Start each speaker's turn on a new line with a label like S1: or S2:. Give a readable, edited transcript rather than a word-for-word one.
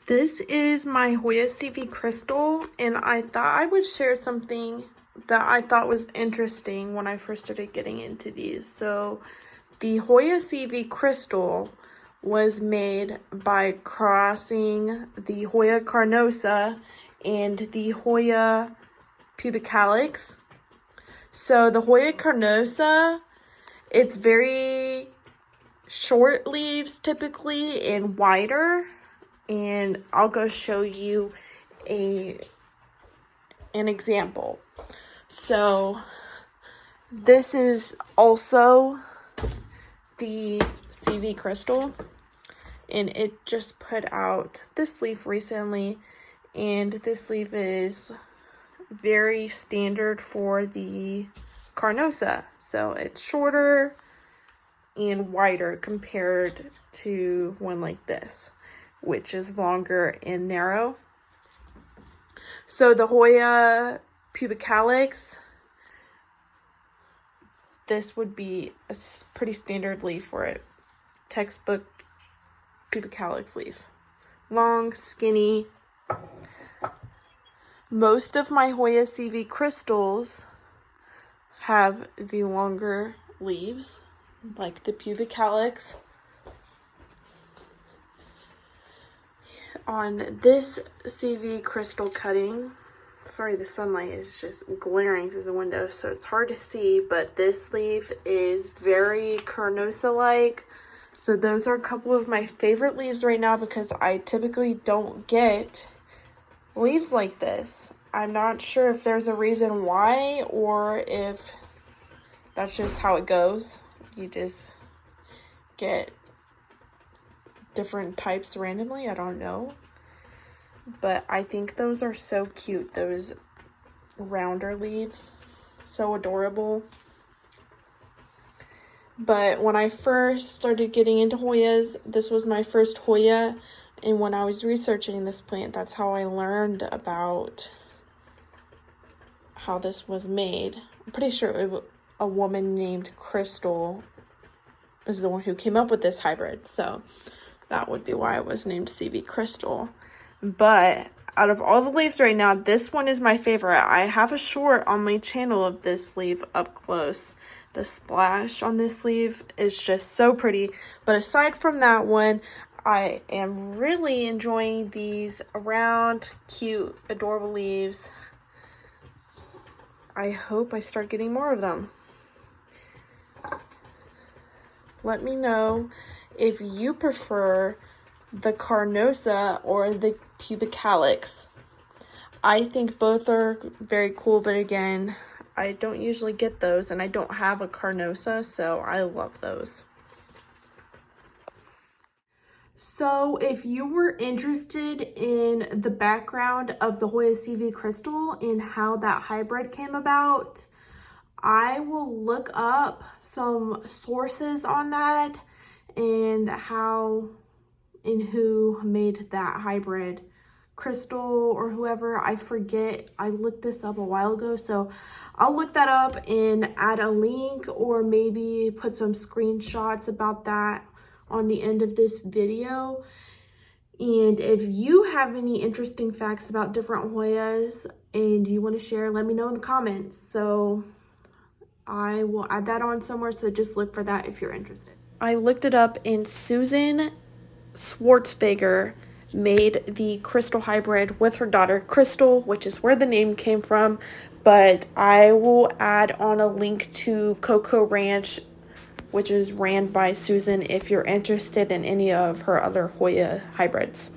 S1: This is my Hoya CV crystal, and I thought I would share something that I thought was interesting when I first started getting into these. So the Hoya CV crystal was made by crossing the Hoya carnosa and the Hoya pubicalis. So the Hoya carnosa, it's very short leaves typically and wider. And I'll go show you an example. So this is also the CV crystal, and it just put out this leaf recently, and this leaf is very standard for the carnosa. So it's shorter and wider compared to one like this, which is longer and narrow. So the Hoya pubicalis, this would be a pretty standard leaf for it. Textbook pubicalis leaf. Long, skinny. Most of my Hoya CV crystals have the longer leaves, like the pubicalis. On this CV crystal cutting, sorry, the sunlight is just glaring through the window, so it's hard to see, but this leaf is very carnosa-like. So those are a couple of my favorite leaves right now because I typically don't get leaves like this. I'm not sure if there's a reason why or if that's just how it goes. You just get different types randomly. I don't know, but I think those are so cute, those rounder leaves, so adorable. But when I first started getting into Hoyas, this was my first Hoya, and when I was researching this plant, that's how I learned about how this was made. I'm pretty sure a woman named Crystal is the one who came up with this hybrid, so that would be why it was named CV Crystal. But out of all the leaves right now, this one is my favorite. I have a short on my channel of this leaf up close. The splash on this leaf is just so pretty. But aside from that one, I am really enjoying these round, cute, adorable leaves. I hope I start getting more of them. Let me know if you prefer the carnosa or the pubicalis. I think both are very cool, but again, I don't usually get those, and I don't have a carnosa, so I love those. So if you were interested in the background of the Hoya CV crystal and how that hybrid came about, I will look up some sources on that and how and who made that hybrid crystal or whoever. I forget. I looked this up a while ago, so I'll look that up and add a link or maybe put some screenshots about that on the end of this video. And if you have any interesting facts about different Hoyas and you want to share, let me know in the comments. So I will add that on somewhere, so just look for that if you're interested. I looked it up, and Susan Schwartzfeger made the crystal hybrid with her daughter Crystal, which is where the name came from. But I will add on a link to Coco Ranch, which is ran by Susan, if you're interested in any of her other Hoya hybrids.